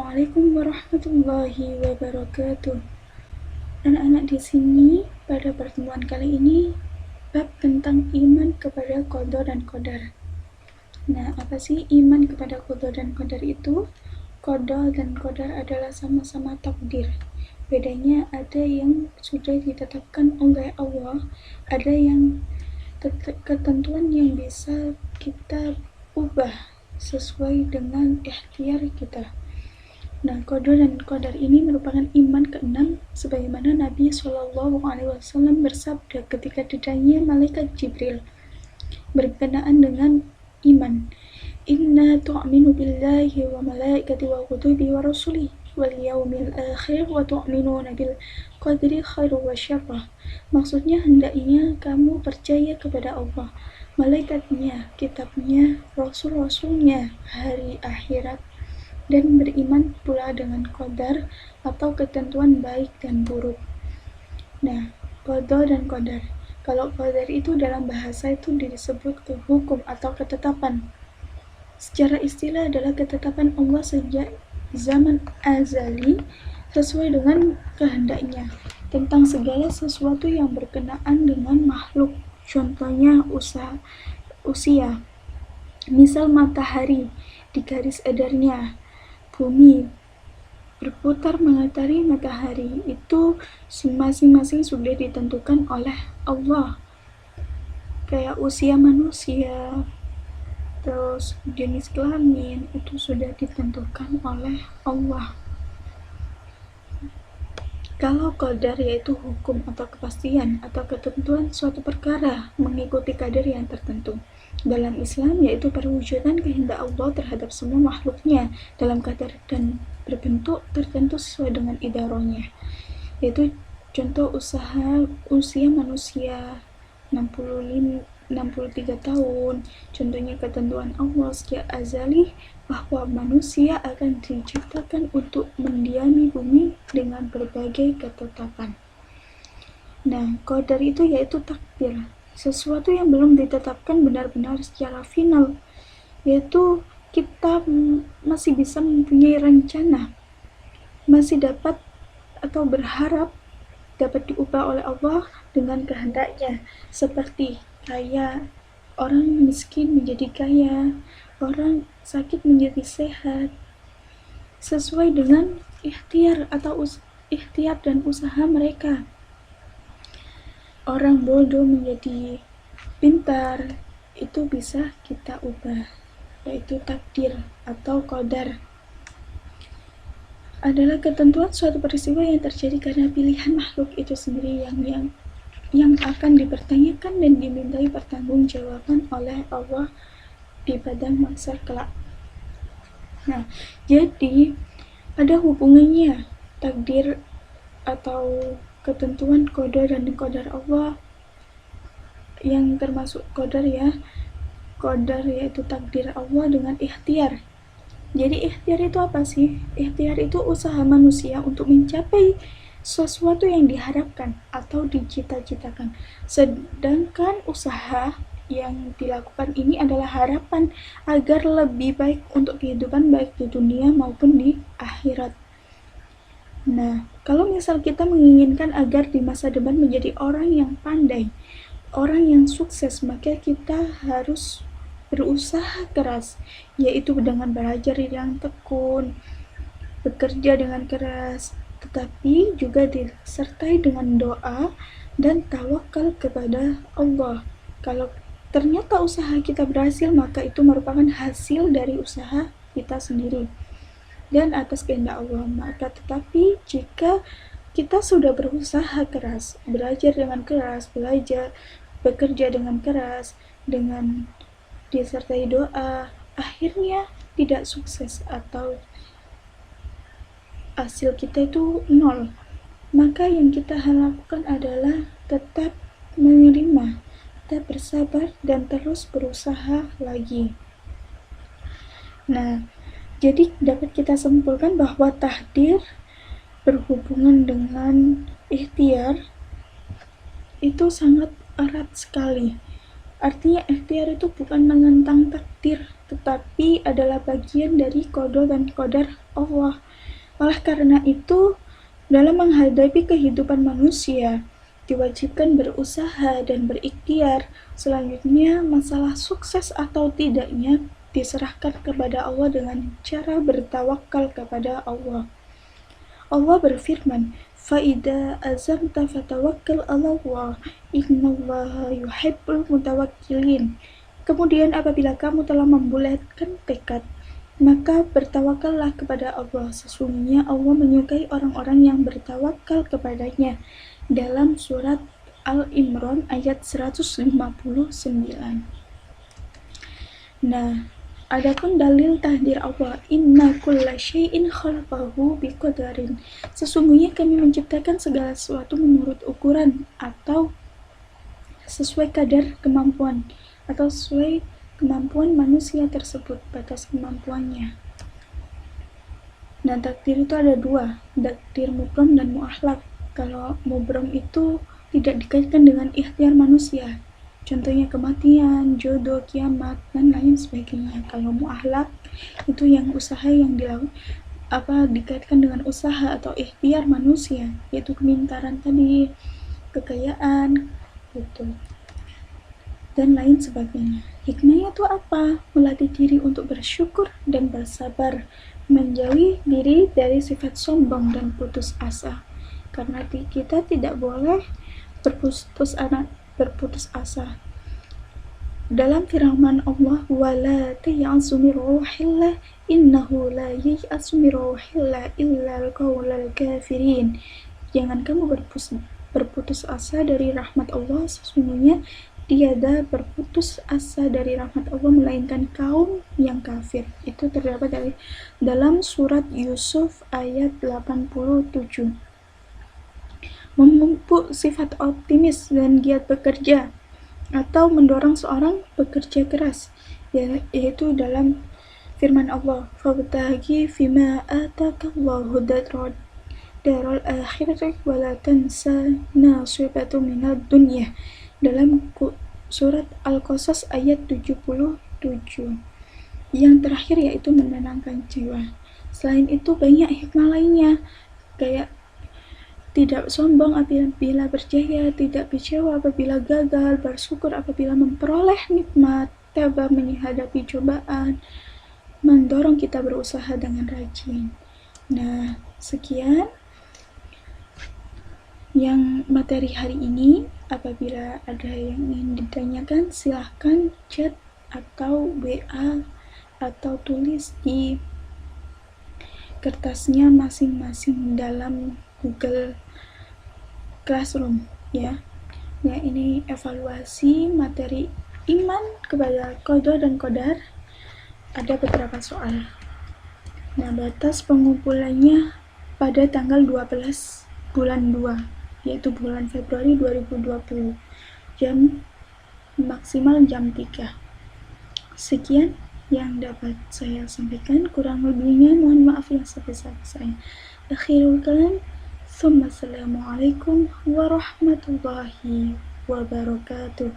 Assalamualaikum warahmatullahi wabarakatuh. Anak-anak di sini pada pertemuan kali ini bab tentang iman kepada qada dan qadar. Nah, apa sih iman kepada qada dan qadar itu? Qada dan qadar adalah sama-sama takdir. Bedanya ada yang sudah ditetapkan oleh Allah, ada yang ketentuan yang bisa kita ubah sesuai dengan ikhtiar kita. Nah, qada dan qadar ini merupakan iman keenam, sebagaimana Nabi SAW bersabda ketika ditanya malaikat Jibril berkenaan dengan iman. Inna tu'minu billahi wa malaikati wa kutubi wa rasuli wal yaumil akhir wa tu'minuna bil qadri khairu wa syarrah. Maksudnya hendaknya kamu percaya kepada Allah, malaikatnya, kitabnya, rasul-rasulnya, hari akhirat, dan beriman pula dengan qadar atau ketentuan baik dan buruk. Nah, qada dan qadar. Kalau qadar itu dalam bahasa itu disebut hukum atau ketetapan. Secara istilah adalah ketetapan Allah sejak zaman azali sesuai dengan kehendaknya tentang segala sesuatu yang berkenaan dengan makhluk. Contohnya usia. Misal matahari di garis edarnya, bumi berputar mengitari matahari, itu masing-masing sudah ditentukan oleh Allah. Kayak usia manusia, terus jenis kelamin, itu sudah ditentukan oleh Allah. Kalau qadar yaitu hukum atau kepastian atau ketentuan suatu perkara mengikuti kadar yang tertentu. Dalam Islam yaitu perwujudan kehendak Allah terhadap semua makhluknya dalam kadar dan berbentuk tertentu sesuai dengan idarahnya. Yaitu contoh usia manusia 63 tahun. Contohnya ketentuan Allah sejak azali bahwa manusia akan diciptakan untuk mendiami bumi dengan berbagai ketetapan. Nah, qadar itu yaitu takdir, sesuatu yang belum ditetapkan benar-benar secara final, yaitu kita masih bisa mempunyai rencana, masih dapat atau berharap dapat diubah oleh Allah dengan kehendaknya, seperti kaya, orang miskin menjadi kaya, orang sakit menjadi sehat, sesuai dengan ikhtiar dan usaha mereka. Orang bodoh menjadi pintar, itu bisa kita ubah, yaitu takdir atau qadar. Adalah ketentuan suatu peristiwa yang terjadi karena pilihan makhluk itu sendiri yang akan dipertanyakan dan dimintai pertanggungjawaban oleh Allah di padang mahsyar kelak. Nah, jadi ada hubungannya takdir atau ketentuan qada dan qadar Allah, yang termasuk qadar yaitu takdir Allah dengan ikhtiar. Jadi ikhtiar itu apa sih? Ikhtiar itu usaha manusia untuk mencapai sesuatu yang diharapkan atau dicita-citakan. Sedangkan usaha yang dilakukan ini adalah harapan agar lebih baik untuk kehidupan baik di dunia maupun di akhirat. Nah, kalau misal kita menginginkan agar di masa depan menjadi orang yang pandai, orang yang sukses, maka kita harus berusaha keras, yaitu dengan belajar yang tekun, bekerja dengan keras, tetapi juga disertai dengan doa dan tawakal kepada Allah. Kalau ternyata usaha kita berhasil, maka itu merupakan hasil dari usaha kita sendiri dan atas kehendak Allah. Maka tetapi jika kita sudah berusaha keras, belajar dengan keras, bekerja dengan keras, dengan disertai doa, akhirnya tidak sukses atau hasil kita itu nol, maka yang kita lakukan adalah tetap menerima, tetap bersabar, dan terus berusaha lagi. Nah, jadi dapat kita simpulkan bahwa takdir berhubungan dengan ikhtiar itu sangat erat sekali. Artinya ikhtiar itu bukan menentang takdir, tetapi adalah bagian dari qada dan qadar Allah. Oleh karena itu, dalam menghadapi kehidupan manusia, diwajibkan berusaha dan berikhtiar. Selanjutnya, masalah sukses atau tidaknya diserahkan kepada Allah dengan cara bertawakal kepada Allah. Allah berfirman, "Fa'idza azamta fatawakkal 'alallah, innallaha yuhibbul mutawakkilin." Kemudian apabila kamu telah membulatkan tekad, maka bertawakallah kepada Allah. Sesungguhnya Allah menyukai orang-orang yang bertawakal kepadanya. Dalam surat Al-Imran ayat 159. Nah, adapun dalil takdir Allah, inna kulla syai'in khalaqahu biqadarin. Sesungguhnya kami menciptakan segala sesuatu menurut ukuran atau sesuai kadar kemampuan atau sesuai kemampuan manusia tersebut, batas kemampuannya. Nah, takdir itu ada dua, takdir mubram dan mu'ahlak. Kalau mubram itu tidak dikaitkan dengan ikhtiar manusia, contohnya kematian, jodoh, kiamat, dan lain sebagainya. Kalau mu'ahlak itu yang usaha yang dikaitkan dengan usaha atau ikhtiar manusia, yaitu kemintaran tadi, kekayaan, gitu, dan lain sebagainya. Hikmahnya itu apa? Melatih diri untuk bersyukur dan bersabar, menjauhi diri dari sifat sombong dan putus asa. Karena kita tidak boleh berputus asa. Dalam firman Allah, "Wala tay'asu min rauhillah, innahu la yai'asu min rauhillah illa al-qaumul kafirin." Jangan kamu berputus asa dari rahmat Allah, sesungguhnya tiada berputus asa dari rahmat Allah melainkan kaum yang kafir. Itu terdapat dalam surat Yusuf ayat 87. Memupuk sifat optimis dan giat bekerja atau mendorong seorang bekerja keras, yaitu dalam firman Allah, "Fabtaghi fima atakallahu daral akhirati wa la tansa nasibaka minad dunya." Dalam surat Al-Qasas ayat 77. Yang terakhir yaitu menenangkan jiwa. Selain itu banyak hikmah lainnya, kayak tidak sombong apabila berjaya, tidak kecewa apabila gagal, bersyukur apabila memperoleh nikmat, tabah menghadapi cobaan, mendorong kita berusaha dengan rajin. Nah, sekian yang materi hari ini. Apabila ada yang ingin ditanyakan, silahkan chat atau WA atau tulis di kertasnya masing-masing dalam Google Classroom, ya. Ya, ini evaluasi materi iman kepada qada dan qadar. Ada beberapa soal. Nah, batas pengumpulannya pada tanggal 12 bulan 2, yaitu bulan Februari 2020, maksimal jam 3. Sekian yang dapat saya sampaikan, kurang lebihnya mohon maaf yang sebesar-besarnya. Akhirul kalam, assalamualaikum warahmatullahi wabarakatuh.